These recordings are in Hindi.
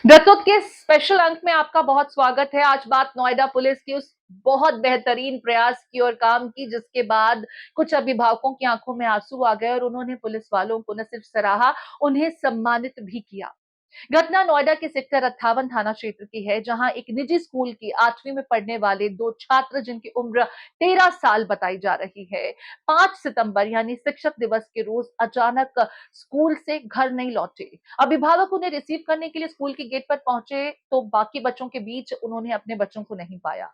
रतुत के स्पेशल अंक में आपका बहुत स्वागत है। आज बात नोएडा पुलिस की उस बहुत बेहतरीन प्रयास की और काम की जिसके बाद कुछ अभिभावकों की आंखों में आंसू आ गए और उन्होंने पुलिस वालों को न सिर्फ सराहा, उन्हें सम्मानित भी किया। घटना नोएडा के सेक्टर 58 थाना क्षेत्र की है, जहां एक निजी स्कूल की 8वीं में पढ़ने वाले दो छात्र जिनकी उम्र 13 साल बताई जा रही है, 5 सितंबर यानी शिक्षक दिवस के रोज अचानक स्कूल से घर नहीं लौटे। अभिभावक उन्हें रिसीव करने के लिए स्कूल के गेट पर पहुंचे तो बाकी बच्चों के बीच उन्होंने अपने बच्चों को नहीं पाया।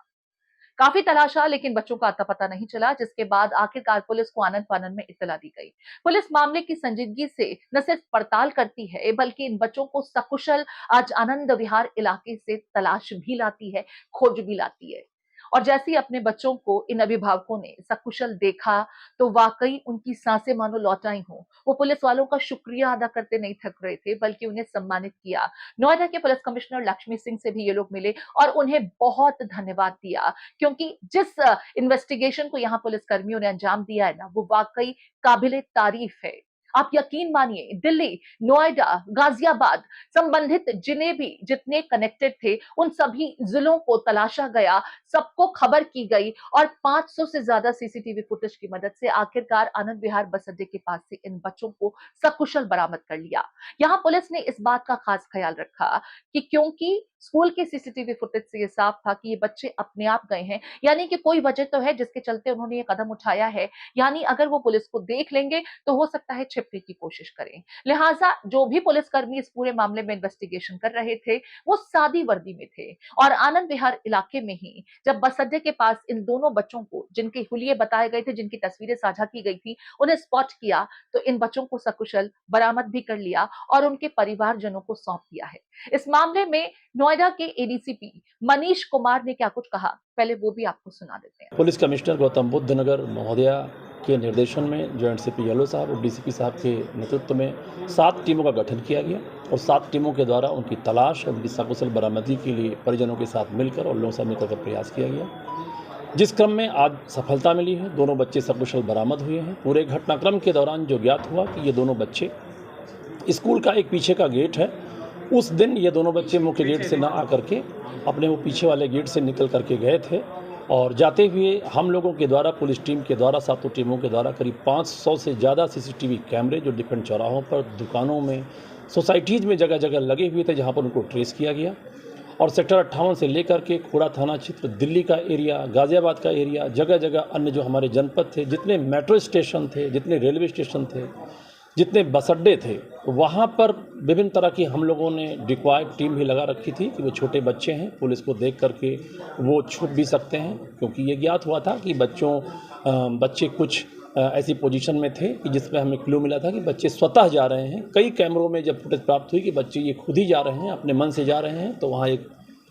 काफी तलाशा लेकिन बच्चों का अता पता नहीं चला, जिसके बाद आखिरकार पुलिस को आनन फानन में इत्तला दी गई। पुलिस मामले की संजीदगी से न सिर्फ पड़ताल करती है बल्कि इन बच्चों को सकुशल आज आनंद विहार इलाके से तलाश भी लाती है, खोज भी लाती है। और जैसे ही अपने बच्चों को इन अभिभावकों ने सकुशल देखा तो वाकई उनकी सांसें मानो लौट आई हों। वो पुलिस वालों का शुक्रिया अदा करते नहीं थक रहे थे बल्कि उन्हें सम्मानित किया। नोएडा के पुलिस कमिश्नर लक्ष्मी सिंह से भी ये लोग मिले और उन्हें बहुत धन्यवाद दिया, क्योंकि जिस इन्वेस्टिगेशन को यहाँ पुलिस कर्मियों ने अंजाम दिया है ना, वो वाकई काबिले तारीफ है। आप यकीन मानिए, दिल्ली, नोएडा, गाजियाबाद संबंधित जितने कनेक्टेड थे उन सभी जिलों को तलाशा गया, सबको खबर की गई और 500 से ज्यादा सीसीटीवी फुटेज की मदद से आखिरकार आनंद विहार बस अड्डे के पास से इन बच्चों को सकुशल बरामद कर लिया। यहाँ पुलिस ने इस बात का खास ख्याल रखा कि क्योंकि स्कूल के सीसीटीवी फुटेज से ये साफ था कि ये बच्चे अपने आप गए हैं, यानी कि कोई वजह तो है जिसके चलते उन्होंने ये कदम उठाया है। यानी अगर वो पुलिस को देख लेंगे तो हो सकता है छिपने की कोशिश करें। लिहाजा जो भी पुलिसकर्मी इस पूरे मामले में इन्वेस्टिगेशन कर रहे थे वो सादी वर्दी में थे और आनंद विहार इलाके में ही जब बस अड्डे के पास इन दोनों बच्चों को, जिनके हुलिये बताए गए थे, जिनकी तस्वीरें साझा की गई थी, उन्हें स्पॉट किया तो इन बच्चों को सकुशल बरामद भी कर लिया और उनके परिवारजनों को सौंप दिया है। इस मामले में नोएडा के एडीसीपी मनीष कुमार ने क्या कुछ कहा, पहले वो भी आपको सुना देते हैं। पुलिस कमिश्नर गौतम बुद्ध नगर महोदया के निर्देशन में जॉइंट सीपी येलो साहब और डीसीपी साहब के नेतृत्व में 7 टीमों का गठन किया गया और 7 टीमों के द्वारा उनकी तलाश और उनकी सकुशल बरामदगी के लिए परिजनों के साथ मिलकर और लोगों से मिलकर प्रयास किया गया, जिस क्रम में आज सफलता मिली है। दोनों बच्चे सकुशल बरामद हुए हैं। पूरे घटनाक्रम के दौरान जो ज्ञात हुआ कि ये दोनों बच्चे, स्कूल का एक पीछे का गेट है, उस दिन ये दोनों बच्चे मुख्य गेट से ना आकर के अपने वो पीछे वाले गेट से निकल करके गए थे और जाते हुए हम लोगों के द्वारा, पुलिस टीम के द्वारा, 7 टीमों के द्वारा करीब 500 से ज़्यादा सीसीटीवी कैमरे जो डिफरेंट चौराहों पर, दुकानों में, सोसाइटीज़ में जगह जगह लगे हुए थे, जहां पर उनको ट्रेस किया गया और सेक्टर 58 से लेकर के खोड़ा थाना क्षेत्र, दिल्ली का एरिया, गाज़ियाबाद का एरिया, जगह जगह अन्य जो हमारे जनपद थे, जितने मेट्रो स्टेशन थे, जितने रेलवे स्टेशन थे, जितने बस अड्डे थे, वहाँ पर विभिन्न तरह की हम लोगों ने डिक्वाय टीम भी लगा रखी थी कि वो छोटे बच्चे हैं, पुलिस को देख करके वो छुप भी सकते हैं, क्योंकि ये ज्ञात हुआ था कि बच्चे कुछ ऐसी पोजीशन में थे कि जिसमें हमें क्लू मिला था कि बच्चे स्वतः जा रहे हैं। कई कैमरों में जब फुटेज प्राप्त हुई कि बच्चे ये खुद ही जा रहे हैं, अपने मन से जा रहे हैं, तो वहाँ एक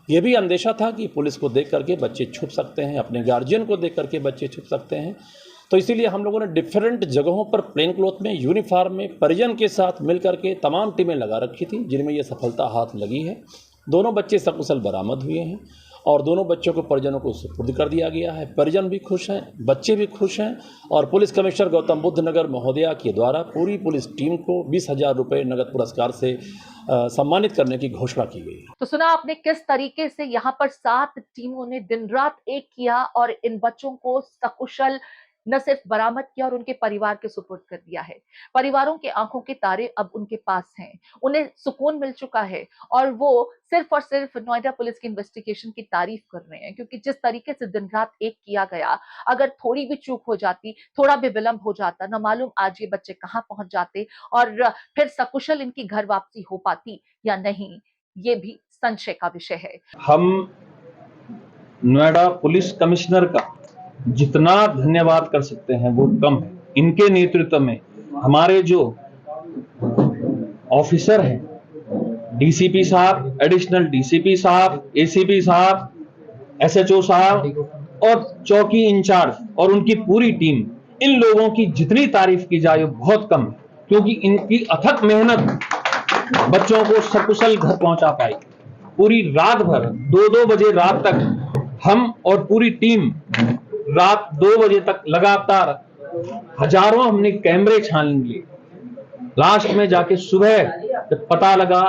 ये भी अंदेशा था कि पुलिस को देख करके बच्चे छुप सकते हैं, अपने गार्जियन को देख करके बच्चे छुप सकते हैं। तो इसीलिए हम लोगों ने डिफरेंट जगहों पर प्लेन क्लॉथ में, यूनिफॉर्म में, परिजन के साथ मिलकर के तमाम टीमें लगा रखी थी, जिनमें ये सफलता हाथ लगी है। दोनों बच्चे सकुशल बरामद हुए हैं और दोनों बच्चों को परिजनों को सुपुर्द कर दिया गया है। परिजन भी खुश हैं, बच्चे भी खुश हैं और पुलिस कमिश्नर गौतम बुद्ध नगर महोदया के द्वारा पूरी पुलिस टीम को 20,000 रुपये नगद पुरस्कार से सम्मानित करने की घोषणा की गई। तो सुना आपने किस तरीके से यहाँ पर 7 टीमों ने दिन रात एक किया और इन बच्चों को सकुशल न सिर्फ बरामद किया और उनके परिवार के सुपुर्द कर दिया है। परिवारों के आंखों के तारे अब उनके पास हैं, उन्हें सुकून मिल चुका है और वो सिर्फ और सिर्फ नोएडा पुलिस की इन्वेस्टिगेशन की तारीफ कर रहे हैं, क्योंकि जिस तरीके से दिन रात एक किया गया, अगर थोड़ी भी चूक हो जाती, थोड़ा भी विलंब हो जाता, न मालूम आज ये बच्चे कहाँ पहुंच जाते और फिर सकुशल इनकी घर वापसी हो पाती या नहीं, ये भी संशय का विषय है। हम नोएडा पुलिस कमिश्नर का जितना धन्यवाद कर सकते हैं वो कम है। इनके नेतृत्व में हमारे जो ऑफिसर हैं, डीसीपी साहब, एडिशनल डीसीपी साहब, एसीपी साहब, एसएचओ साहब और चौकी इंचार्ज और उनकी पूरी टीम, इन लोगों की जितनी तारीफ की जाए बहुत कम है, क्योंकि इनकी अथक मेहनत बच्चों को सकुशल घर पहुंचा पाई। पूरी रात भर 2-2 बजे रात तक हम और पूरी टीम रात 2 बजे तक लगातार हजारों हमने कैमरे छान लिए। लास्ट में जाके सुबह जब पता लगा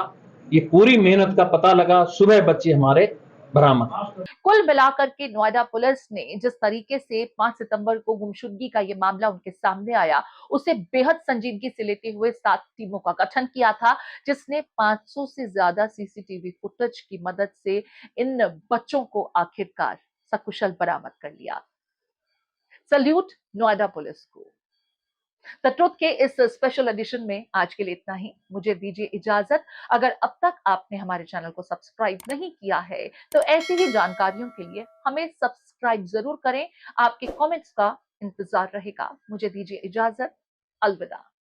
ये पूरी मेहनत का पता लगा, सुबह बच्चे हमारे बरामद। कुल मिलाकर के नोएडा पुलिस ने जिस तरीके से 5 सितंबर को गुमशुदगी का ये मामला उनके सामने आया, उसे बेहद संजीदगी से लेते हुए 7 टीमों का गठन किया था, जिसने 500 से ज्यादा सीसीटीवी फुटेज की मदद से इन बच्चों को आखिरकार सकुशल बरामद कर लिया। सल्यूट नोएडा पुलिस को। द ट्रुथ के इस स्पेशल एडिशन में आज के लिए इतना ही। मुझे दीजिए इजाजत। अगर अब तक आपने हमारे चैनल को सब्सक्राइब नहीं किया है तो ऐसी ही जानकारियों के लिए हमें सब्सक्राइब जरूर करें। आपके कमेंट्स का इंतजार रहेगा। मुझे दीजिए इजाजत। अलविदा।